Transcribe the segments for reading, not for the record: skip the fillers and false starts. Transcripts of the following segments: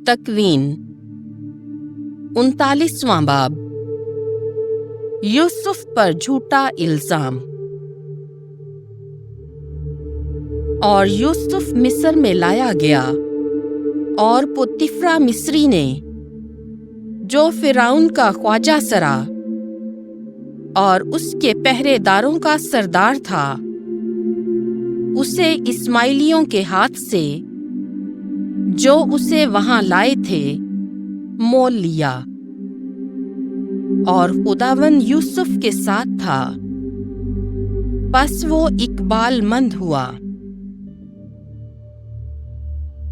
تکوین 39واں باب یوسف پر جھوٹا الزام۔ اور یوسف مصر میں لایا گیا، اور پوتیفرا مصری نے، جو فرعون کا خواجہ سرا اور اس کے پہرے داروں کا سردار تھا، اسے اسماعیلیوں کے ہاتھ سے جو اسے وہاں لائے تھے مول لیا۔ اور خداوند یوسف کے ساتھ تھا، پس وہ اقبال مند ہوا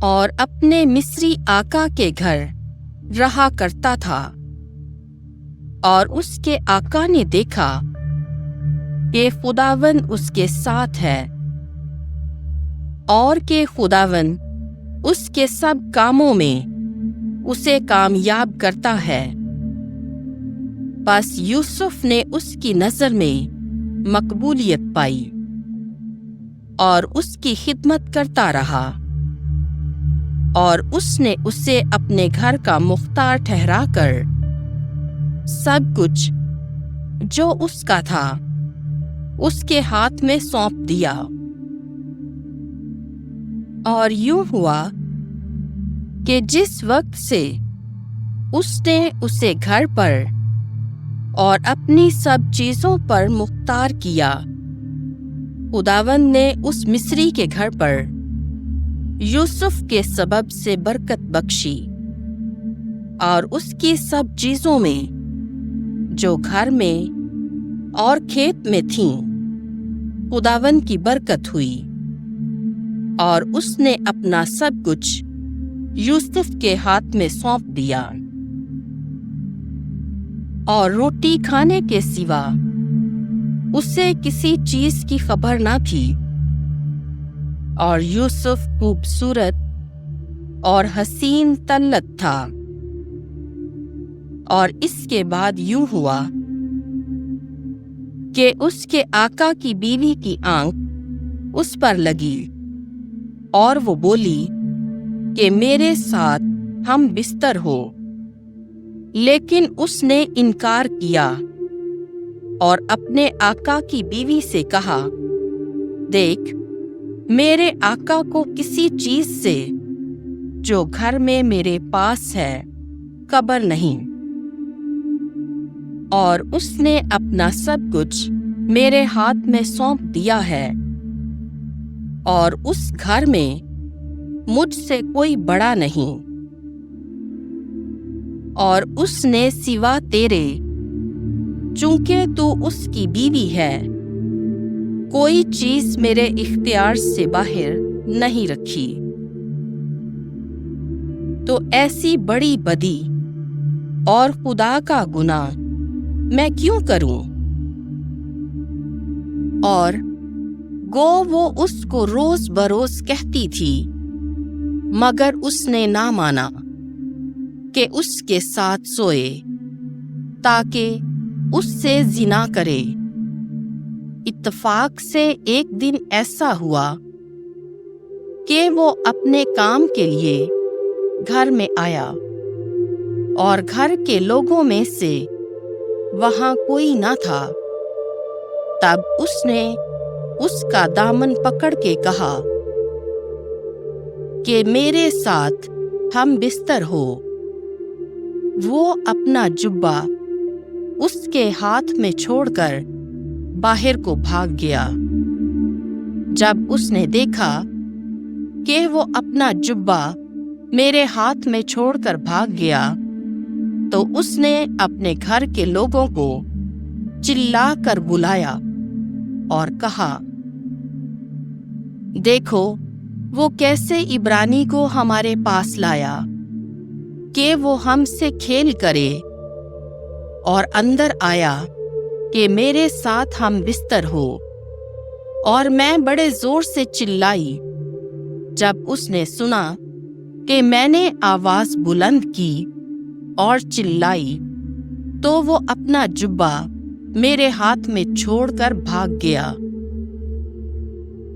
اور اپنے مصری آقا کے گھر رہا کرتا تھا۔ اور اس کے آقا نے دیکھا کہ خداوند اس کے ساتھ ہے، اور کہ خداوند اس کے سب کاموں میں اسے کامیاب کرتا ہے۔ بس یوسف نے اس کی نظر میں مقبولیت پائی اور اس کی خدمت کرتا رہا، اور اس نے اسے اپنے گھر کا مختار ٹھہرا کر سب کچھ جو اس کا تھا اس کے ہاتھ میں سونپ دیا۔ اور یوں ہوا کہ جس وقت سے اس نے اسے گھر پر اور اپنی سب چیزوں پر مختار کیا، خداوند نے اس مصری کے گھر پر یوسف کے سبب سے برکت بخشی، اور اس کی سب چیزوں میں جو گھر میں اور کھیت میں تھیں خداوند کی برکت ہوئی۔ اور اس نے اپنا سب کچھ یوسف کے ہاتھ میں سونپ دیا، اور روٹی کھانے کے سوا اسے کسی چیز کی خبر نہ تھی۔ اور یوسف خوبصورت اور حسین طلت تھا۔ اور اس کے بعد یوں ہوا کہ اس کے آقا کی بیوی کی آنکھ اس پر لگی، اور وہ بولی کہ میرے ساتھ ہم بستر ہو، لیکن اس نے انکار کیا اور اپنے آقا کی بیوی سے کہا، دیکھ، میرے آقا کو کسی چیز سے جو گھر میں میرے پاس ہے خبر نہیں، اور اس نے اپنا سب کچھ میرے ہاتھ میں سونپ دیا ہے، اور اس گھر میں مجھ سے کوئی بڑا نہیں، اور اس نے سوا تیرے، چونکہ تو اس کی بیوی ہے، کوئی چیز میرے اختیار سے باہر نہیں رکھی۔ تو ایسی بڑی بدی اور خدا کا گناہ میں کیوں کروں؟ اور گو وہ اس کو روز بروز کہتی تھی، مگر اس نے نہ مانا کہ اس کے ساتھ سوئے تاکہ اس سے زنا کرے۔ اتفاق سے ایک دن ایسا ہوا کہ وہ اپنے کام کے لیے گھر میں آیا، اور گھر کے لوگوں میں سے وہاں کوئی نہ تھا۔ تب اس نے اس کا دامن پکڑ کے کہا کہ میرے ساتھ ہم بستر ہو۔ وہ اپنا جبہ اس کے ہاتھ میں چھوڑ کر باہر کو بھاگ گیا۔ جب اس نے دیکھا کہ وہ اپنا جبہ میرے ہاتھ میں چھوڑ کر بھاگ گیا، تو اس نے اپنے گھر کے لوگوں کو چلا کر بلایا اور کہا، دیکھو وہ کیسے عبرانی کو ہمارے پاس لایا کہ وہ ہم سے کھیل کرے، اور اندر آیا کہ میرے ساتھ ہم بستر ہو۔ اور میں بڑے زور سے چلائی۔ جب اس نے سنا کہ میں نے آواز بلند کی اور چلائی، تو وہ اپنا جبہ میرے ہاتھ میں چھوڑ کر بھاگ گیا۔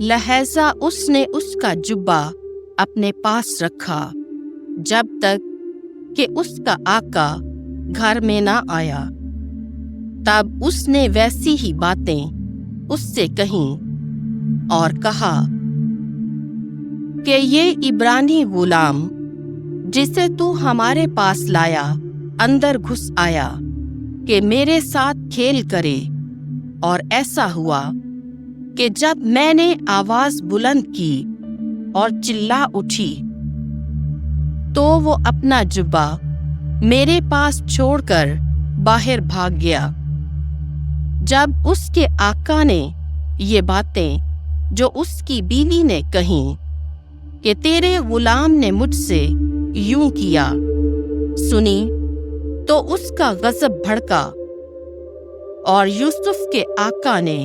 لہذا اس نے اس کا جبہ اپنے پاس رکھا جب تک کہ اس کا آقا گھر میں نہ آیا۔ تب اس نے ویسی ہی باتیں اس سے کہیں اور کہا کہ یہ عبرانی غلام جسے تو ہمارے پاس لایا اندر گھس آیا کہ میرے ساتھ کھیل کرے، اور ایسا ہوا کہ جب میں نے آواز بلند کی اور چلا اٹھی تو وہ اپنا جبہ میرے پاس چھوڑ کر باہر بھاگ گیا۔ جب اس کے آقا نے یہ باتیں جو اس کی بیوی نے کہیں کہ تیرے غلام نے مجھ سے یوں کیا سنی تو اس کا غضب بھڑکا، اور یوسف کے آقا نے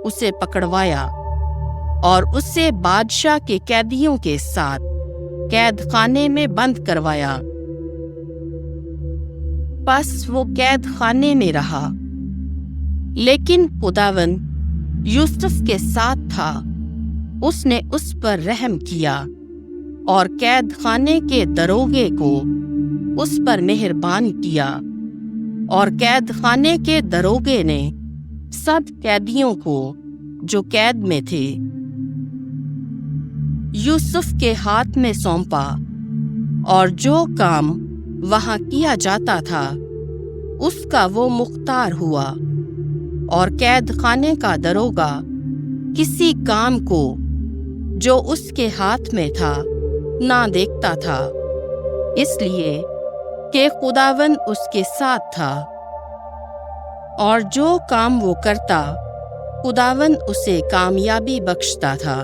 اسے پکڑوایا اور اسے بادشاہ کے قیدیوں کے ساتھ قید خانے میں بند کروایا۔ پس وہ قید خانے میں رہا، لیکن خداوند یوسف کے ساتھ تھا، اس نے اس پر رحم کیا اور قید خانے کے دروگے کو اس پر مہربان کیا، اور قید خانے کے دروگے نے سب قیدیوں کو جو قید میں تھے یوسف کے ہاتھ میں سونپا، اور جو کام وہاں کیا جاتا تھا اس کا وہ مختار ہوا، اور قید خانے کا دروگا کسی کام کو جو اس کے ہاتھ میں تھا نہ دیکھتا تھا، اس لیے کہ خداوند اس کے ساتھ تھا، اور جو کام وہ کرتا خداوند اسے کامیابی بخشتا تھا۔